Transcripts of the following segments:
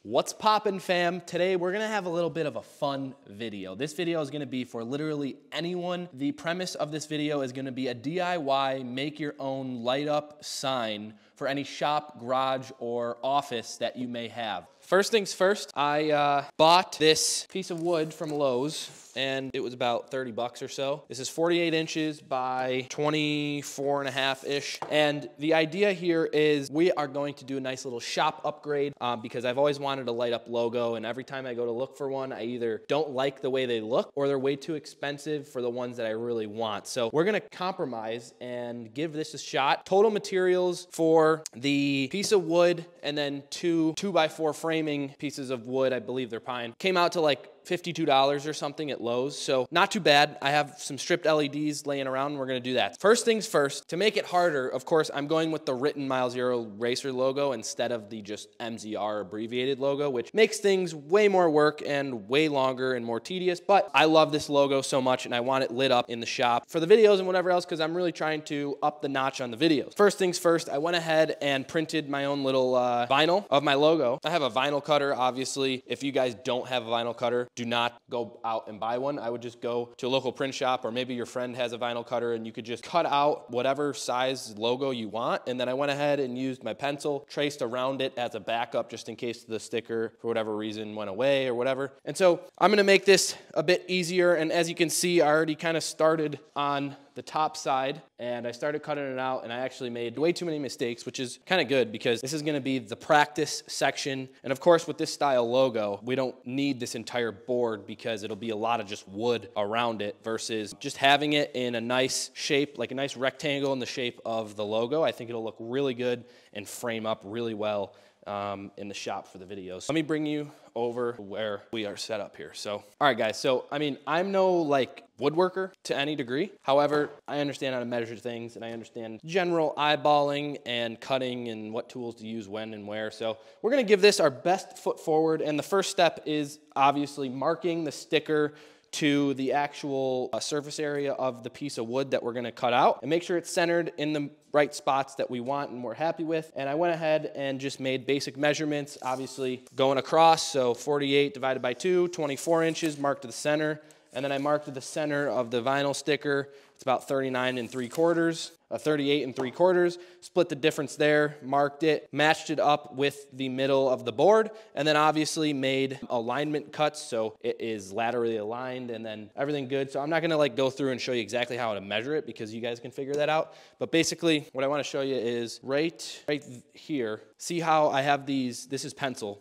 What's poppin', fam? Today we're gonna have a little bit of a fun video. This video is gonna be for literally anyone. The premise of this video is gonna be a DIY, make your own light up sign for any shop, garage, or office that you may have. First things first, I bought this piece of wood from Lowe's, and it was about 30 bucks or so. This is 48 inches by 24 and a half-ish. And the idea here is we are going to do a nice little shop upgrade because I've always wanted a light up logo, and every time I go to look for one, I either don't like the way they look or they're way too expensive for the ones that I really want. So we're gonna compromise and give this a shot. Total materials for the piece of wood and then two 2x4 framing pieces of wood, I believe they're pine, came out to like $52 or something at Lowe's, so not too bad. I have some stripped LEDs laying around, and we're gonna do that. First things first, to make it harder, of course, I'm going with the written milezero.racers logo instead of the just MZR abbreviated logo, which makes things way more work and way longer and more tedious, but I love this logo so much, and I want it lit up in the shop for the videos and whatever else, because I'm really trying to up the notch on the videos. First things first, I went ahead and printed my own little vinyl of my logo. I have a vinyl cutter, obviously. If you guys don't have a vinyl cutter, do not go out and buy one. I would just go to a local print shop, or maybe your friend has a vinyl cutter and you could just cut out whatever size logo you want. And then I went ahead and used my pencil, traced around it as a backup just in case the sticker for whatever reason went away or whatever. And so I'm gonna make this a bit easier. And as you can see, I already kind of started on the top side and I started cutting it out, and I actually made way too many mistakes, which is kind of good because this is going to be the practice section. And of course, with this style logo, we don't need this entire board because it'll be a lot of just wood around it versus just having it in a nice shape, like a nice rectangle in the shape of the logo. I think it'll look really good and frame up really well in the shop for the videos. Let me bring you over where we are set up here. So, all right, guys. So, I mean, I'm no like woodworker to any degree. However, I understand how to measure things, and I understand general eyeballing and cutting and what tools to use when and where. So we're gonna give this our best foot forward. And the first step is obviously marking the sticker to the actual surface area of the piece of wood that we're gonna cut out, and make sure it's centered in the right spots that we want and we're happy with. And I went ahead and just made basic measurements, obviously going across. So 48 divided by 2, 24 inches, marked to the center. And then I marked the center of the vinyl sticker. It's about 39 3/4, 38 3/4. Split the difference there, marked it, matched it up with the middle of the board, and then obviously made alignment cuts so it is laterally aligned and then everything good. So I'm not gonna like go through and show you exactly how to measure it because you guys can figure that out. But basically what I wanna show you is right here. See how I have these, this is pencil.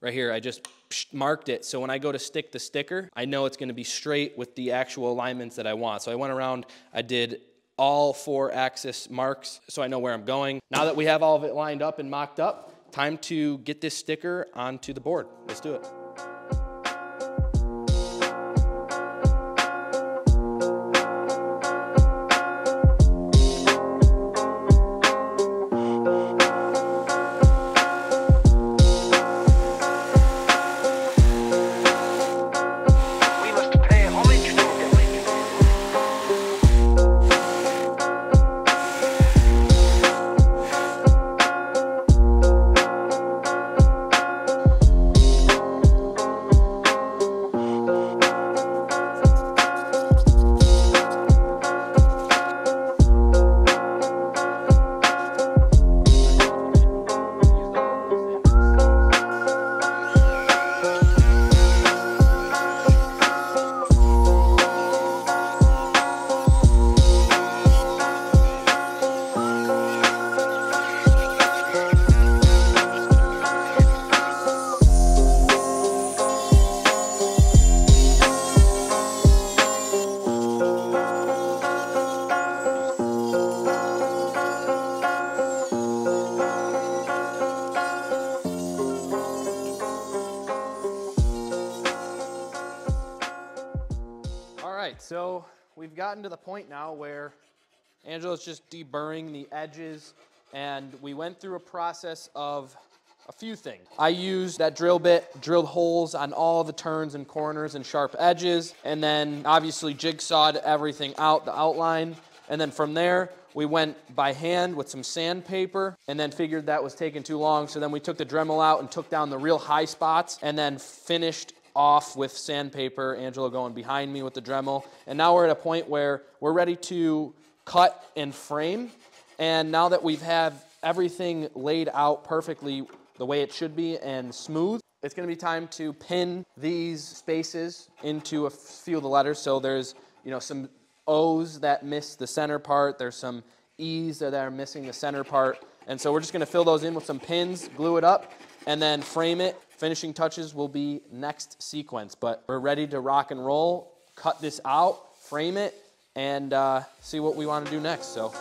Right here, I just marked it, so when I go to stick the sticker, I know it's gonna be straight with the actual alignments that I want. So I went around, I did all 4 axis marks so I know where I'm going. Now that we have all of it lined up and mocked up, time to get this sticker onto the board. Let's do it. So we've gotten to the point now where Angela's just deburring the edges, and we went through a process of a few things. I used that drill bit, drilled holes on all the turns and corners and sharp edges, and then obviously jigsawed everything out, the outline. And then from there, we went by hand with some sandpaper and then figured that was taking too long. So then we took the Dremel out and took down the real high spots and then finished off with sandpaper, Angelo going behind me with the Dremel. And now we're at a point where we're ready to cut and frame. And now that we've had everything laid out perfectly the way it should be and smooth, it's gonna be time to pin these spaces into a few of the letters. So there's, you know, some O's that miss the center part. There's some E's that are missing the center part. And so we're just gonna fill those in with some pins, glue it up, and then frame it. Finishing touches will be next sequence. But we're ready to rock and roll, cut this out, frame it, and see what we wanna do next. So.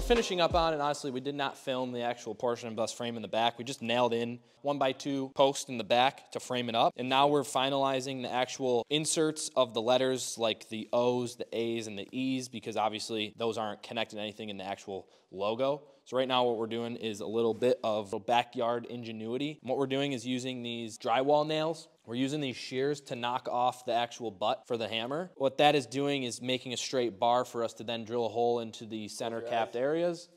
Finishing up on, and honestly we did not film the actual portion of us framing the back. We just nailed in 1x2 posts in the back to frame it up, and now we're finalizing the actual inserts of the letters like the O's, the A's, and the E's, because obviously those aren't connected to anything in the actual logo. So right now what we're doing is a little bit of backyard ingenuity. And what we're doing is using these drywall nails. We're using these shears to knock off the actual butt for the hammer. What that is doing is making a straight bar for us to then drill a hole into the center capped areas,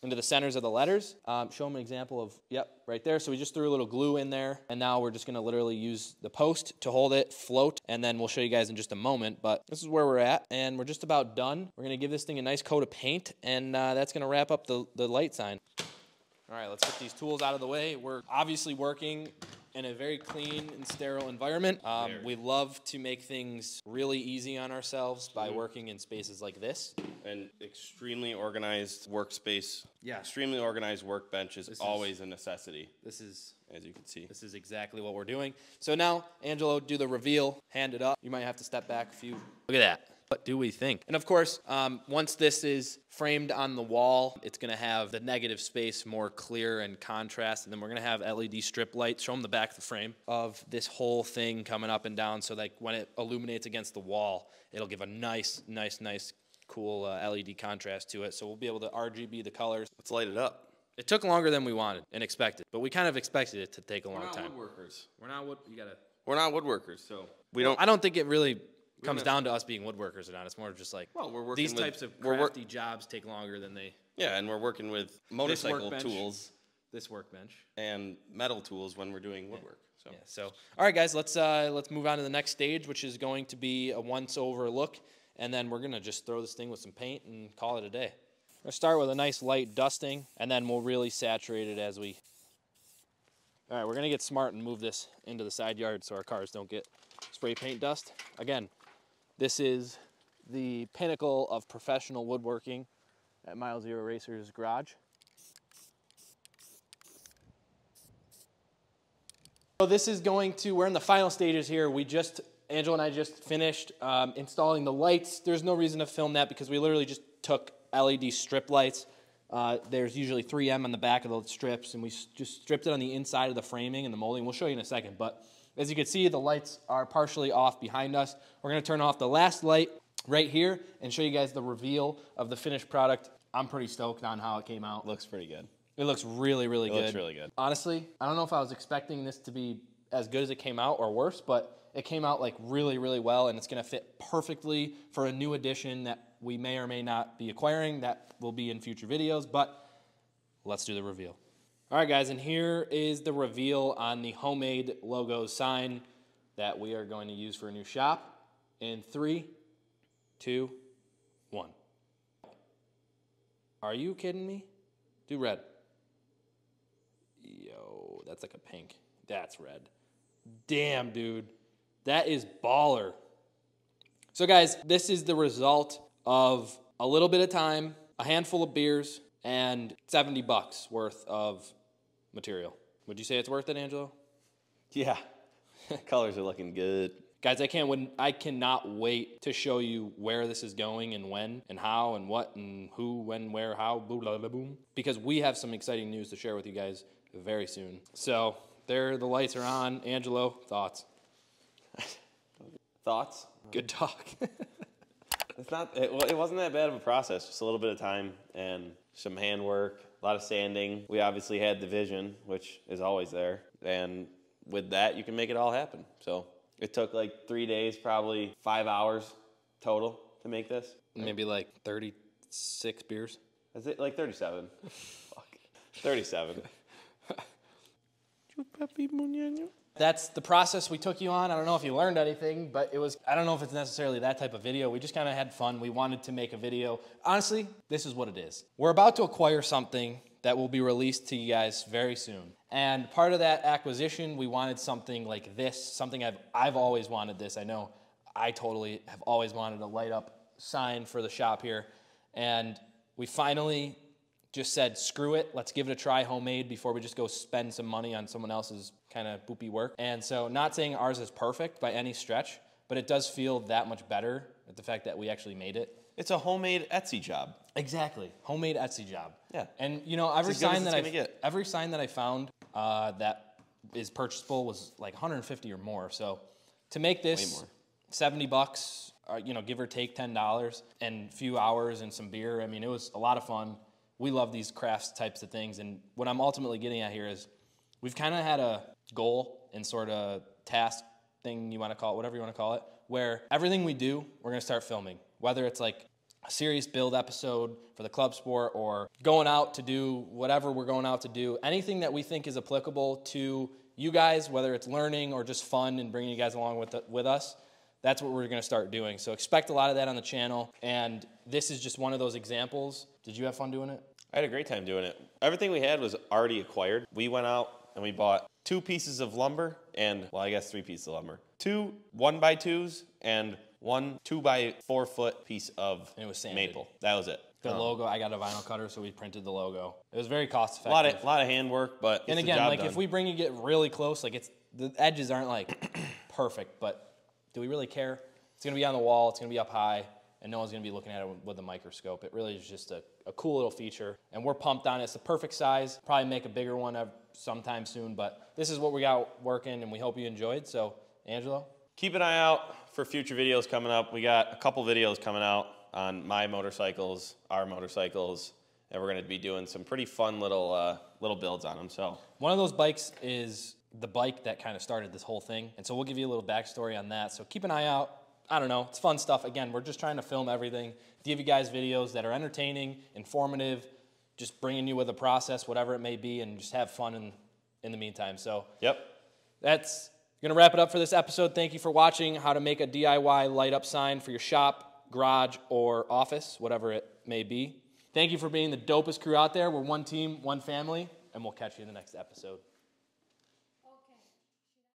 into the centers of the letters. Show them an example of, yep, right there. So we just threw a little glue in there, and now we're just gonna literally use the post to hold it, float, and then we'll show you guys in just a moment, but this is where we're at, and we're just about done. We're gonna give this thing a nice coat of paint, and that's gonna wrap up the light sign. All right, let's get these tools out of the way. We're obviously working in a very clean and sterile environment. We love to make things really easy on ourselves by working in spaces like this. An extremely organized workspace. Yeah. Extremely organized workbench is always a necessity. This is, as you can see. This is exactly what we're doing. So now, Angelo, do the reveal, hand it up. You might have to step back a few. Look at that. What do we think? And of course, once this is framed on the wall, it's gonna have the negative space more clear and contrast, and then we're gonna have LED strip lights, show them the back of the frame, of this whole thing coming up and down, so like when it illuminates against the wall, it'll give a nice, cool LED contrast to it. So we'll be able to RGB the colors. Let's light it up. It took longer than we wanted and expected, but we kind of expected it to take a long time. We're not woodworkers. We're not woodworkers, so we don't. I don't think it really comes down to us being woodworkers or not. It's more just like, well, we're working these types of crafty jobs take longer than they. Yeah, and we're working with motorcycle tools, this workbench, and metal tools when we're doing woodwork. So. Yeah, so all right, guys, let's move on to the next stage, which is going to be a once-over look, and then we're gonna just throw this thing with some paint and call it a day. We're gonna start with a nice light dusting, and then we'll really saturate it as we. All right, we're gonna get smart and move this into the side yard so our cars don't get spray paint dust. Again, this is the pinnacle of professional woodworking at milezero.racers garage. So this is we're in the final stages here. Angelo and I just finished installing the lights. There's no reason to film that because we literally just took LED strip lights. There's usually 3M on the back of those strips, and we just stripped it on the inside of the framing and the molding. We'll show you in a second, but as you can see, the lights are partially off behind us. We're gonna turn off the last light right here and show you guys the reveal of the finished product. I'm pretty stoked on how it came out. Looks pretty good. It looks really, really good. It looks really good. Honestly, I don't know if I was expecting this to be as good as it came out or worse, but it came out like really, really well, and it's gonna fit perfectly for a new edition that we may or may not be acquiring. That will be in future videos, but let's do the reveal. All right, guys, and here is the reveal on the Homage logo sign that we are going to use for a new shop. In 3, 2, 1. Are you kidding me? Do red. Yo, that's like a pink. That's red. Damn, dude. That is baller. So, guys, this is the result of a little bit of time, a handful of beers, and $70 worth of material. Would you say it's worth it, Angelo? Yeah. Colors are looking good. Guys, I cannot wait to show you where this is going and when and how and what and who, when, where, how, blah, blah, blah, boom. Because we have some exciting news to share with you guys very soon. So there, the lights are on. Angelo, thoughts? Thoughts? Good talk. It wasn't that bad of a process. Just a little bit of time and some handwork, a lot of sanding. We obviously had the vision, which is always there. And with that, you can make it all happen. So it took like 3 days, probably 5 hours total to make this. Maybe like 36 beers. Is it like 37? Fuck. 37. That's the process we took you on. I don't know if you learned anything, but I don't know if it's necessarily that type of video. We just kind of had fun. We wanted to make a video. Honestly, this is what it is. We're about to acquire something that will be released to you guys very soon. And part of that acquisition, we wanted something like this, something I've always wanted this. I know I totally have always wanted a light up sign for the shop here. And we finally just said, screw it, let's give it a try, Homemade, before we just go spend some money on someone else's kind of boopy work. And so not saying ours is perfect by any stretch, but it does feel that much better at the fact that we actually made it. It's a homemade Etsy job. Exactly, homemade Etsy job. Yeah. And you know, every sign that I found that is purchasable was like 150 or more. So to make this $70, you know, give or take $10, and a few hours and some beer, I mean, it was a lot of fun. We love these crafts types of things, and what I'm ultimately getting at here is we've kind of had a goal and sort of task thing, you want to call it, whatever you want to call it, where everything we do, we're going to start filming. Whether it's like a serious build episode for the club sport or going out to do whatever we're going out to do, anything that we think is applicable to you guys, whether it's learning or just fun and bringing you guys along with us, that's what we're going to start doing. So expect a lot of that on the channel, and this is just one of those examples. Did you have fun doing it? I had a great time doing it. Everything we had was already acquired. We went out and we bought 2 pieces of lumber and, well, I guess 3 pieces of lumber. 2 1x2s and 1 2x4 foot piece of maple. That was it. The logo, I got a vinyl cutter, so we printed the logo. It was very cost effective. A lot of handwork, but and again, like if we bring you get really close, like the edges aren't like perfect, but do we really care? It's gonna be on the wall, it's gonna be up high, and no one's gonna be looking at it with a microscope. It really is just a cool little feature, and we're pumped on it. It's the perfect size. Probably make a bigger one sometime soon, but this is what we got working, and we hope you enjoyed. So, Angelo? Keep an eye out for future videos coming up. We got a couple videos coming out on my motorcycles, our motorcycles, and we're going to be doing some pretty fun little builds on them. So one of those bikes is the bike that kind of started this whole thing, and so we'll give you a little backstory on that. So keep an eye out. I don't know. It's fun stuff. Again, we're just trying to film everything, give you guys videos that are entertaining, informative, just bringing you with a process, whatever it may be, and just have fun in the meantime. So that's going to wrap it up for this episode. Thank you for watching how to make a DIY light-up sign for your shop, garage, or office, whatever it may be. Thank you for being the dopest crew out there. We're one team, one family, and we'll catch you in the next episode.